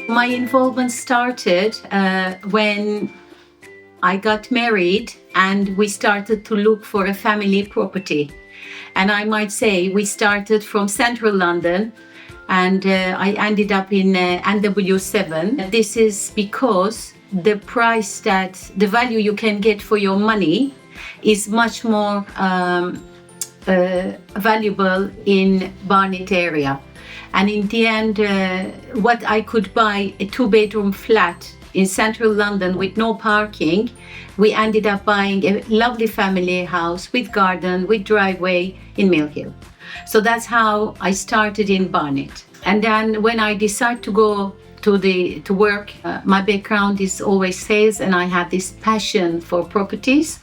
My involvement started when I got married and we started to look for a family property. And I might say we started from central London and I ended up in NW7. This is because the price the value you can get for your money is much more valuable in Barnet area. And in the end, what I could buy, a 2-bedroom flat in central London with no parking, we ended up buying a lovely family house with garden, with driveway in Mill Hill. So that's how I started in Barnet. And then when I decided to go to work, my background is always sales and I had this passion for properties.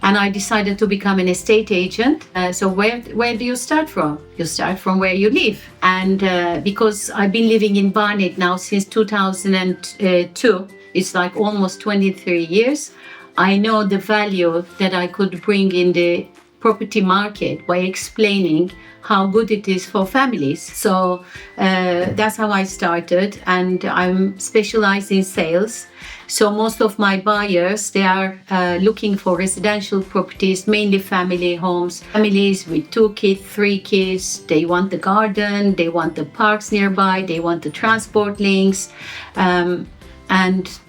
And I decided to become an estate agent. So where do you start from? You start from where you live. And because I've been living in Barnet now since 2002, it's like almost 23 years, I know the value that I could bring in the property market by explaining how good it is for families. So that's how I started, and I'm specialized in sales. So most of my buyers, they are looking for residential properties, mainly family homes, families with 2 kids, 3 kids. They want the garden, they want the parks nearby, they want the transport links, and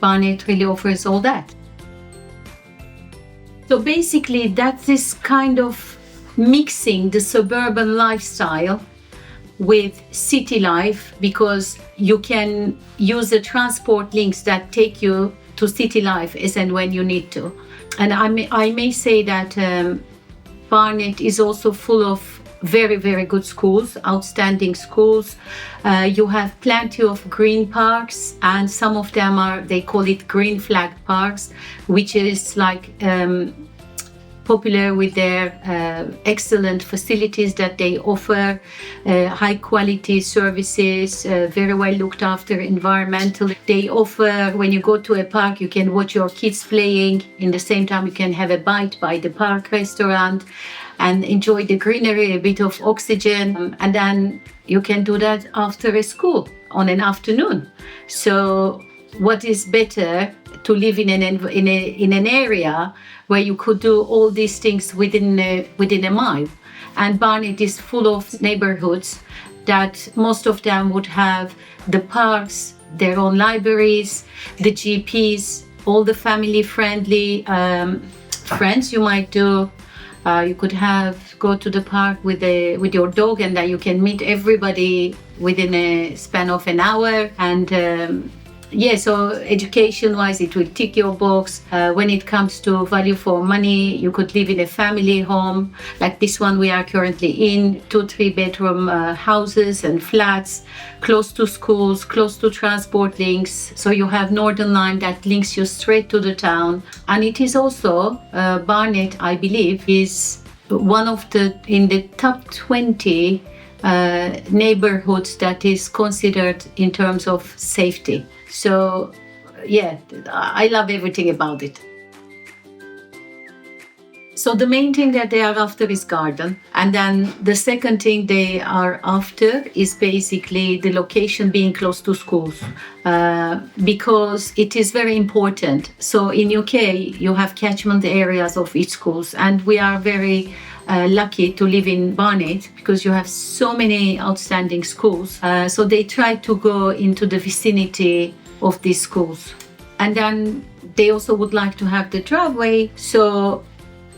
Barnet really offers all that. So basically, that's this kind of mixing the suburban lifestyle with city life, because you can use the transport links that take you to city life as and when you need to. And I may say that Barnet is also full of very, very good schools, outstanding schools. You have plenty of green parks, and some of them they call it green flag parks, which is like popular with their excellent facilities that they offer, high quality services, very well looked after environmentally. They offer, when you go to a park, you can watch your kids playing. In the same time, you can have a bite by the park restaurant and enjoy the greenery, a bit of oxygen. And then you can do that after a school on an afternoon. So what is better to live in an area where you could do all these things within a mile? And Barnet is full of neighborhoods that most of them would have the parks, their own libraries, the GPs, all the family-friendly friends you might do. You could go to the park with your dog, and then you can meet everybody within a span of an hour. And so education-wise, it will tick your box. When it comes to value for money, you could live in a family home like this one we are currently in, 2-3-bedroom houses and flats, close to schools, close to transport links. So you have Northern Line that links you straight to the town. And it is also, Barnet, I believe, is one of in the top 20 neighborhoods that is considered in terms of safety. So, yeah, I love everything about it. So the main thing that they are after is garden. And then the second thing they are after is basically the location being close to schools, because it is very important. So in UK, you have catchment areas of each schools, and we are very lucky to live in Barnet because you have so many outstanding schools. So they try to go into the vicinity of these schools. And then they also would like to have the driveway, so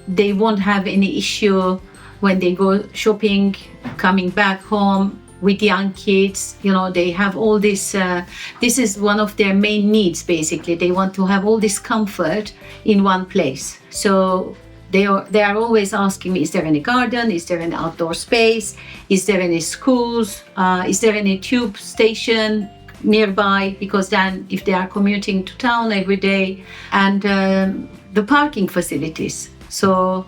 they won't have any issue when they go shopping, coming back home with young kids. You know, they have all this, this is one of their main needs basically. They want to have all this comfort in one place. So they are always asking me, is there any garden? Is there any outdoor space? Is there any schools? Is there any tube station nearby? Because then if they are commuting to town every day, and the parking facilities. So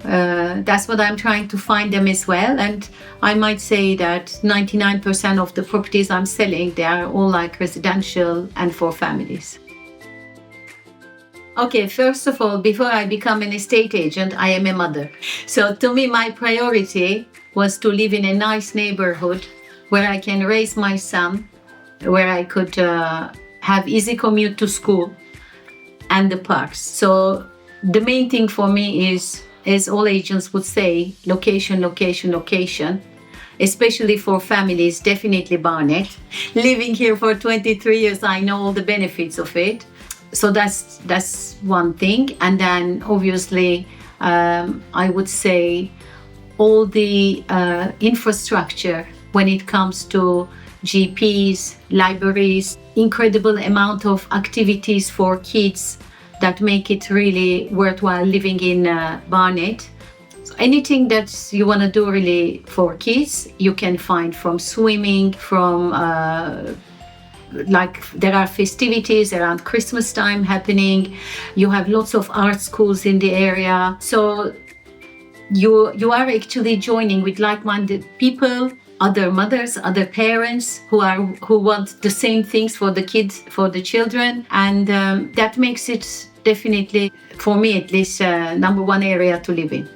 that's what I'm trying to find them as well. And I might say that 99% of the properties I'm selling, they are all like residential and for families. Okay, first of all, before I become an estate agent, I am a mother. So to me, my priority was to live in a nice neighborhood where I can raise my son where I could have easy commute to school and the parks. So the main thing for me is, as all agents would say, location, location, location. Especially for families, definitely Barnet. Living here for 23 years, I know all the benefits of it. So that's one thing. And then obviously, I would say all the infrastructure when it comes to GPs, libraries, incredible amount of activities for kids that make it really worthwhile living in Barnet. Anything that you want to do really for kids, you can find, from swimming, from like there are festivities around Christmas time happening. You have lots of art schools in the area. So you are actually joining with like-minded people, other mothers, other parents who want the same things for the kids, for the children, and that makes it definitely, for me at least, number one area to live in.